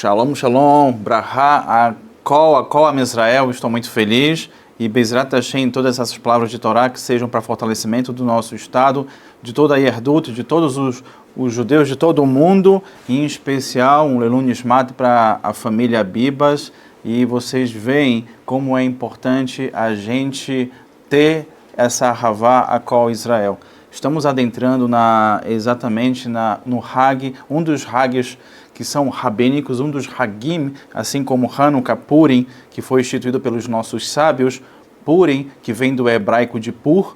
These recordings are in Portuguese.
Shalom, shalom, brahá, a Israel, estou muito feliz. E Bezrat Hashem, todas essas palavras de Torá que sejam para fortalecimento do nosso Estado, de toda a Yerdut, de todos os judeus de todo o mundo, e em especial um Lelun Nishmat para a família Bibas. E vocês veem como é importante a gente ter essa Ahavá a Kol Israel. Estamos adentrando exatamente no Hag, um dos Hags que são rabínicos, um dos Hagim, assim como Hanukkah, Purim, que foi instituído pelos nossos sábios, Purim, que vem do hebraico de Pur,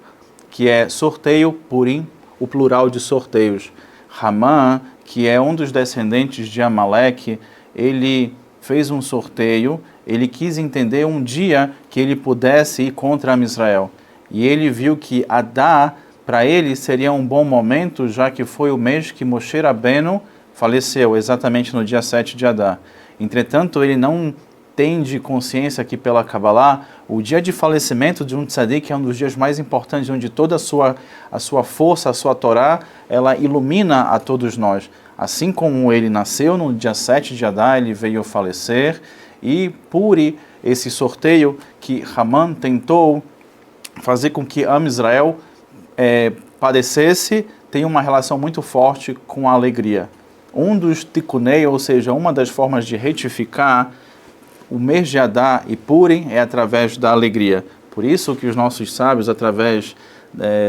que é sorteio, Purim, o plural de sorteios. Haman, que é um dos descendentes de Amaleque, ele fez um sorteio, ele quis entender um dia que ele pudesse ir contra Israel. E ele viu que Adar, para ele, seria um bom momento, já que foi o mês que Moshe Rabbeinu faleceu, exatamente no dia 7 de Adar. Entretanto, ele não tem de consciência que pela Kabbalah, o dia de falecimento de um tzadik é um dos dias mais importantes, onde toda a sua força, a sua Torá, ela ilumina a todos nós. Assim como ele nasceu no dia 7 de Adar, ele veio falecer, e por esse sorteio que Haman tentou fazer com que Israel padecesse, tem uma relação muito forte com a alegria. Um dos tikunei, ou seja, uma das formas de retificar o mês de Adar e Purim é através da alegria. Por isso que os nossos sábios, através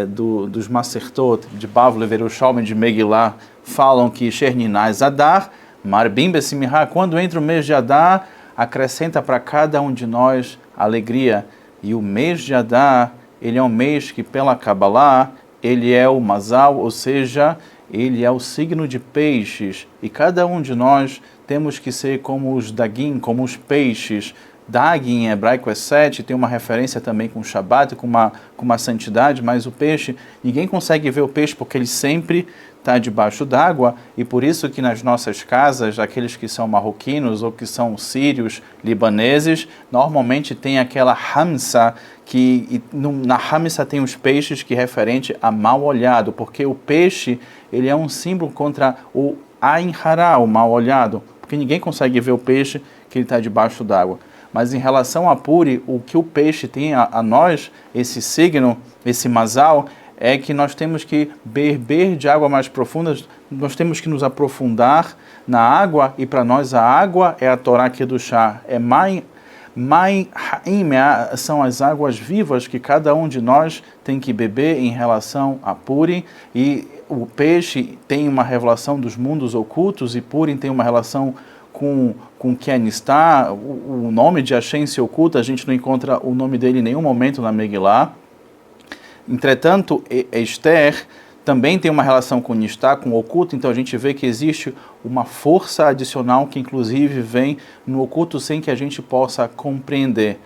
dos Masertot, de Bavli, Verushalmi, de Megillah, falam que Sherninaz Adar, Marbim Besimihá, quando entra o mês de Adar, acrescenta para cada um de nós alegria. E o mês de Adar, ele é um mês que pela Kabbalah, ele é o Mazal, ou seja, ele é o signo de peixes, e cada um de nós temos que ser como os Dagim, como os peixes. Dag em hebraico é 7, tem uma referência também com o Shabbat, com uma santidade, mas o peixe, ninguém consegue ver o peixe porque ele sempre está debaixo d'água, e por isso que nas nossas casas, aqueles que são marroquinos ou que são sírios, libaneses, normalmente tem aquela hamsa, na hamsa tem os peixes que é referente a mal olhado, porque o peixe ele é um símbolo contra o Ain Hara, o mal olhado, porque ninguém consegue ver o peixe que ele está debaixo d'água. Mas em relação a Puri, o que o peixe tem a nós, esse signo, esse mazal, é que nós temos que beber de água mais profunda, nós temos que nos aprofundar na água, e para nós a água é a Torá Kedushá, é Mai Haim, são as águas vivas que cada um de nós tem que beber em relação a Purim, e o peixe tem uma revelação dos mundos ocultos, e Purim tem uma relação com quem está, o nome de Hashem se oculta, a gente não encontra o nome dele em nenhum momento na Megillah. Entretanto, Esther também tem uma relação com Nistá, com o oculto, então a gente vê que existe uma força adicional que inclusive vem no oculto sem que a gente possa compreender.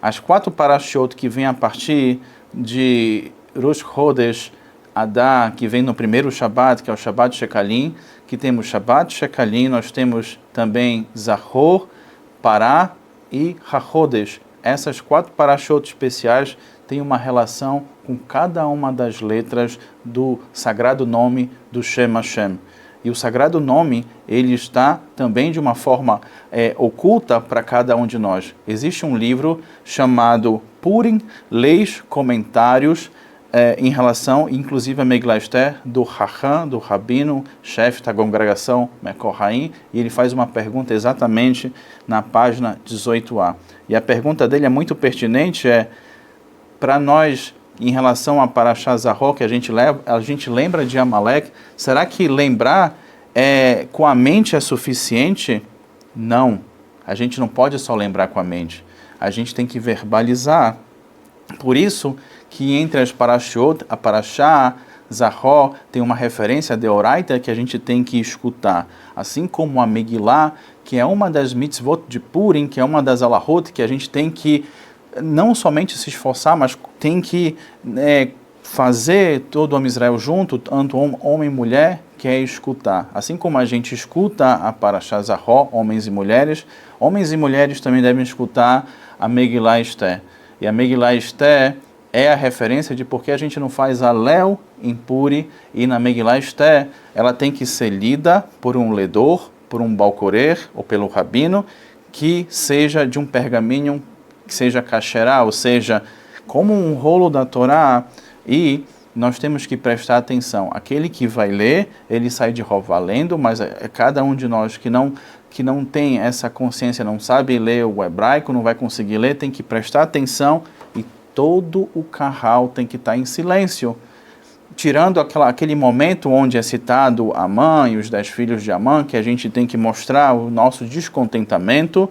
As 4 parashot que vêm a partir de Rosh Chodesh Adar, que vem no primeiro Shabbat, que é o Shabbat Shekalim, que temos Shabbat Shekalim, nós temos também Zahor, Pará e HaChodesh. Essas 4 parashot especiais têm uma relação com cada uma das letras do sagrado nome do Shem Hashem. E o sagrado nome, ele está também de uma forma oculta para cada um de nós. Existe um livro chamado Purim, Leis, Comentários, em relação, inclusive, a Megillah Esther, do Raham, do Rabino, chefe da congregação Mekohaim, e ele faz uma pergunta exatamente na página 18a. E a pergunta dele é muito pertinente, para nós, em relação a Parashá Zahor, que a gente lembra de Amalek, será que lembrar com a mente é suficiente? Não, a gente não pode só lembrar com a mente, a gente tem que verbalizar. Por isso que entre as parashot, a Parashá Zahor tem uma referência de Oraita que a gente tem que escutar. Assim como a Megillah, que é uma das mitzvot de Purim, que é uma das alahot, que a gente tem que não somente se esforçar, mas tem que fazer todo o Israel junto, tanto homem e mulher, que é escutar. Assim como a gente escuta a Parashá Zahor, homens e mulheres também devem escutar a Megillah Esther. E a Megillah Esther é a referência de por que a gente não faz Alel em Purim, e na Megillah Esther ela tem que ser lida por um ledor, por um balcorer ou pelo rabino, que seja de um pergaminho, que seja kasherá, ou seja, como um rolo da Torá, e nós temos que prestar atenção. Aquele que vai ler, ele sai de Rová lendo, mas cada um de nós que não tem essa consciência, não sabe ler o hebraico, não vai conseguir ler, tem que prestar atenção, e todo o carral tem que estar em silêncio, tirando aquele momento onde é citado Amã e os 10 filhos de Amã, que a gente tem que mostrar o nosso descontentamento,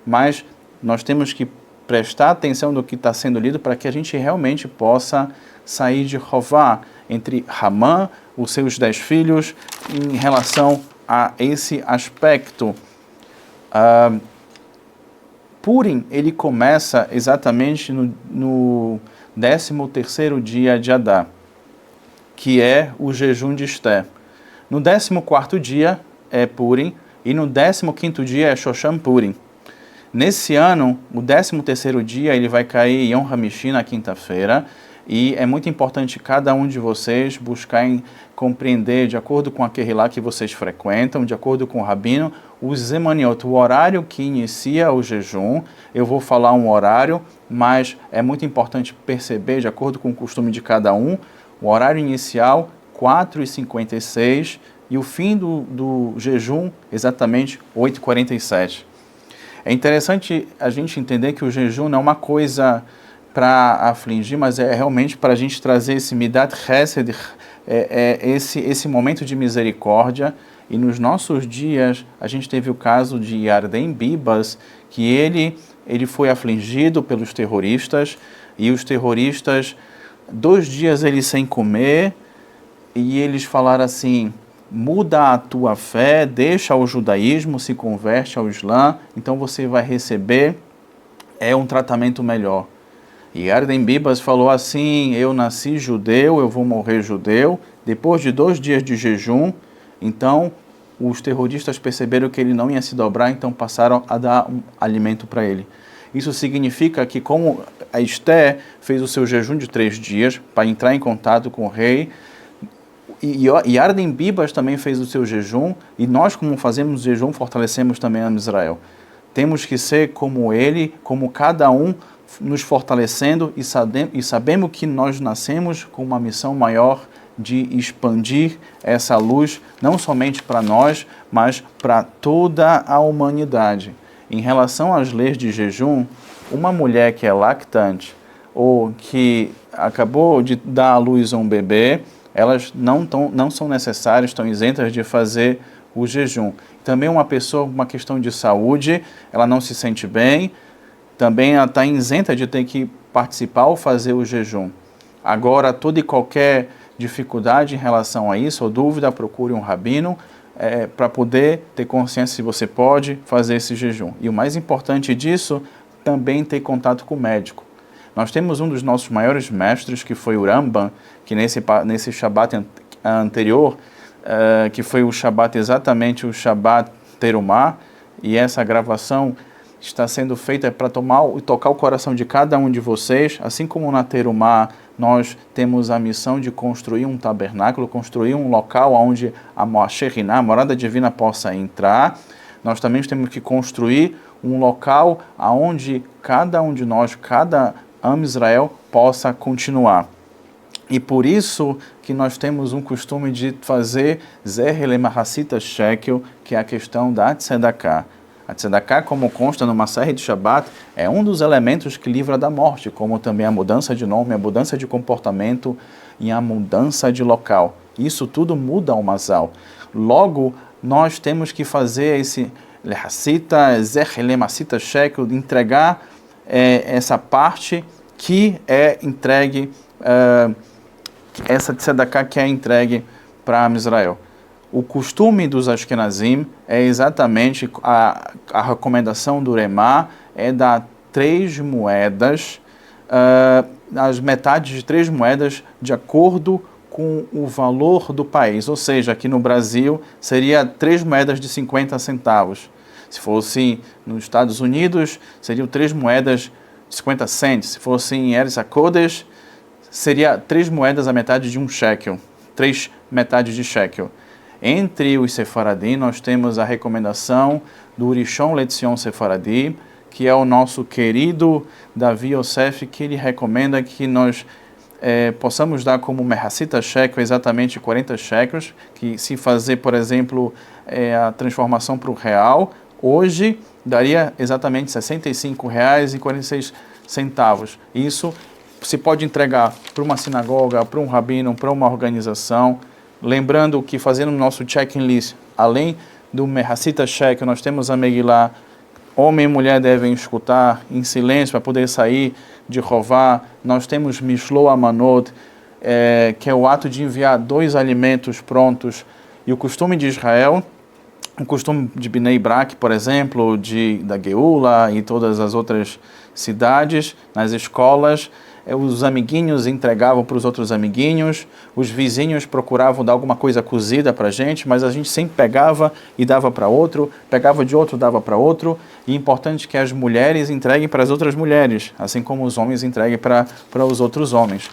mas nós temos que prestar atenção no que está sendo lido para que a gente realmente possa sair de Rová, entre Ramã, os seus 10 filhos, em relação a esse aspecto. Purim, ele começa exatamente no 13º dia de Adar, que é o jejum de Esther. No 14º dia é Purim, e no 15º dia é Shoshan Purim. Nesse ano, o 13º dia, ele vai cair Yom HaMishi, na quinta-feira, e é muito importante cada um de vocês buscarem compreender, de acordo com a Kehilá que vocês frequentam, de acordo com o Rabino, o Zemaniot, o horário que inicia o jejum. Eu vou falar um horário, mas é muito importante perceber, de acordo com o costume de cada um, o horário inicial, 4h56, e o fim do jejum, exatamente 8h47. É interessante a gente entender que o jejum não é uma coisa para afligir, mas é realmente para a gente trazer esse Midat Chesed, esse momento de misericórdia. E nos nossos dias, a gente teve o caso de Yarden Bibas, que ele foi afligido pelos terroristas, e os terroristas, 2 dias ele sem comer, e eles falaram assim: muda a tua fé, deixa o judaísmo, se converte ao Islã, então você vai receber um tratamento melhor. E Yarden Bibas falou assim: eu nasci judeu, eu vou morrer judeu. Depois de 2 dias de jejum, então os terroristas perceberam que ele não ia se dobrar, então passaram a dar um alimento para ele. Isso significa que, como a Esther fez o seu jejum de 3 dias para entrar em contato com o rei, e Yarden Bibas também fez o seu jejum, e nós, como fazemos jejum, fortalecemos também a Israel. Temos que ser como ele, como cada um, nos fortalecendo, e sabemos que nós nascemos com uma missão maior de expandir essa luz, não somente para nós, mas para toda a humanidade. Em relação às leis de jejum, uma mulher que é lactante ou que acabou de dar à luz a um bebê, elas não são necessárias, estão isentas de fazer o jejum. Também uma pessoa com uma questão de saúde, ela não se sente bem, também ela está isenta de ter que participar ou fazer o jejum. Agora, toda e qualquer dificuldade em relação a isso, ou dúvida, procure um rabino para poder ter consciência se você pode fazer esse jejum. E o mais importante disso, também ter contato com o médico. Nós temos um dos nossos maiores mestres, que foi o Rambam, que nesse Shabat anterior, que foi o Shabat, exatamente o Shabat Terumá, e essa gravação está sendo feita para tocar o coração de cada um de vocês. Assim como na Terumá nós temos a missão de construir um tabernáculo, construir um local onde a Shekhinah, a morada divina, possa entrar, nós também temos que construir um local onde cada um de nós, cada Am Israel, possa continuar. E por isso que nós temos um costume de fazer Zer Lemahasita Shekel, que é a questão da Tzedakah. A Tzedakah, como consta numa série de Shabbat, é um dos elementos que livra da morte, como também a mudança de nome, a mudança de comportamento e a mudança de local. Isso tudo muda o Mazal. Logo, nós temos que fazer esse Lehasita, Zer Lemahasita Shekel, entregar essa parte que é entregue, essa tzedakah que é entregue para Israel. O costume dos Ashkenazim é exatamente a recomendação do Remá, é dar 3 moedas, as metades de 3 moedas de acordo com o valor do país. Ou seja, aqui no Brasil seria 3 moedas de 50 centavos. Se fosse nos Estados Unidos, seriam 3 moedas de 50 cents. Se fosse em Eretz HaKodesh, seria 3 moedas a metade de 1 shekel. 3 metades de shekel. Entre os Sefaradim, nós temos a recomendação do Rishon LeTzion Sefaradi, que é o nosso querido Davi Yosef, que ele recomenda que nós possamos dar como Merhasita shekel exatamente 40 shekels, que se fazer, por exemplo, a transformação para o real, hoje daria exatamente R$ 65,46. Isso se pode entregar para uma sinagoga, para um rabino, para uma organização. Lembrando que fazendo o nosso check-in list, além do Merhasita shekel, nós temos a Megillah. Homem e mulher devem escutar em silêncio para poder sair de Rová. Nós temos Mishlo Amanot, que é o ato de enviar 2 alimentos prontos. E o costume de Israel, o costume de Bnei Brak, por exemplo, da Geula e todas as outras cidades, nas escolas, os amiguinhos entregavam para os outros amiguinhos, os vizinhos procuravam dar alguma coisa cozida para a gente, mas a gente sempre pegava e dava para outro, pegava de outro, dava para outro. E é importante que as mulheres entreguem para as outras mulheres, assim como os homens entreguem para os outros homens.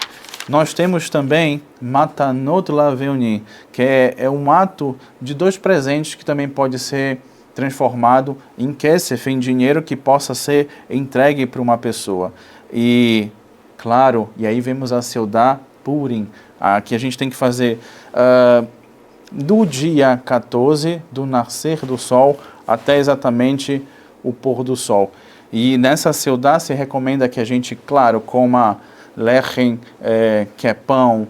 Nós temos também Matanot Laveuni, que é um ato de 2 presentes que também pode ser transformado em kesef, em dinheiro que possa ser entregue para uma pessoa. E claro, e aí vemos a Seudá Purim, que a gente tem que fazer do dia 14, do nascer do sol, até exatamente o pôr do sol. E nessa Seudá se recomenda que a gente, claro, coma lechem, que é pão,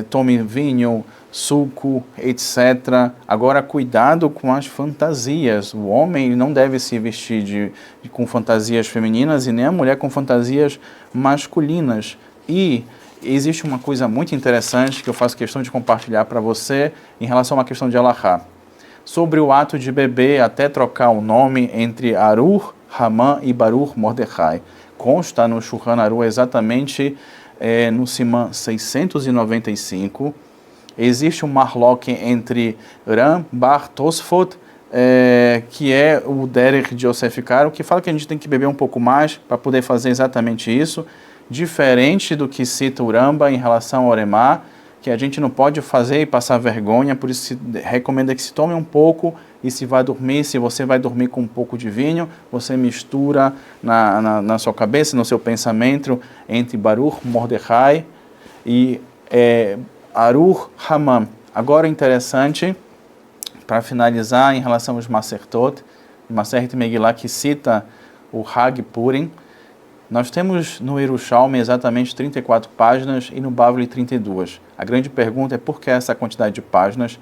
tome vinho, suco, etc. Agora, cuidado com as fantasias. O homem não deve se vestir com fantasias femininas e nem a mulher com fantasias masculinas. E existe uma coisa muito interessante que eu faço questão de compartilhar para você em relação a uma questão de Halachá. Sobre o ato de beber até trocar o nome entre Arur Haman e Baruch Mordechai. Consta no Shulchan Aruch exatamente no Siman 695. Existe um marloque entre Ram Bar Tosfot, que é o Derech de Yosef Karo, que fala que a gente tem que beber um pouco mais para poder fazer exatamente isso, diferente do que cita o Ramba em relação ao Oremá, que a gente não pode fazer e passar vergonha, por isso se recomenda que se tome um pouco e se vai dormir, se você vai dormir com um pouco de vinho, você mistura na sua cabeça, no seu pensamento, entre Baruch Mordechai e Arur Haman. Agora interessante, para finalizar, em relação aos Masertot, Maseret Megillah, que cita o Hag Purim, nós temos no Yerushalmi exatamente 34 páginas e no Bavli 32. A grande pergunta é por que essa quantidade de páginas?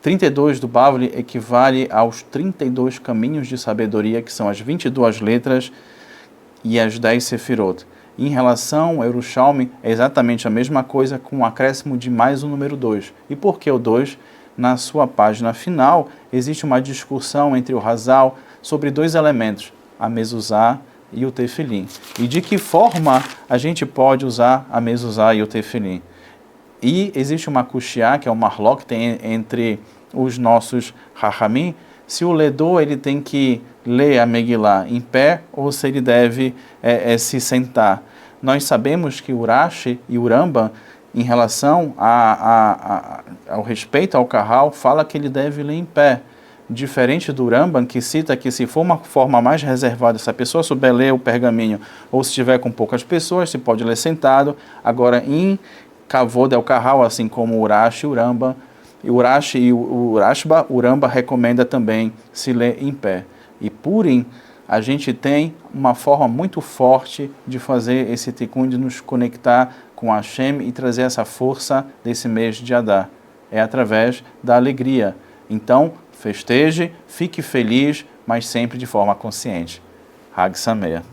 32 do Bavli equivale aos 32 caminhos de sabedoria, que são as 22 letras e as 10 sefirot. Em relação ao Yerushalmi, é exatamente a mesma coisa, com um acréscimo de mais o número 2. E por que o 2? Na sua página final, existe uma discussão entre o Hazal sobre 2 elementos, a mezuzá e o tefilim. E de que forma a gente pode usar a mezuzá e o tefilim. E existe uma kushia, que é um marlok que tem entre os nossos hachamim, se o ledor ele tem que ler a Megillah em pé ou se ele deve se sentar. Nós sabemos que o Rashi e o Rambam, em relação ao respeito ao Kahal, fala que ele deve ler em pé. Diferente do Rambam, que cita que se for uma forma mais reservada, se a pessoa souber ler o pergaminho ou se estiver com poucas pessoas, se pode ler sentado. Agora, em Kavod el Kahal, assim como o Rashi e o Rambam, o Rashi e o Rashba, o Rambam recomenda também se ler em pé. E Purim, a gente tem uma forma muito forte de fazer esse tikkun, de nos conectar com Hashem e trazer essa força desse mês de Adar. É através da alegria. Então, festeje, fique feliz, mas sempre de forma consciente. Hag Sameach.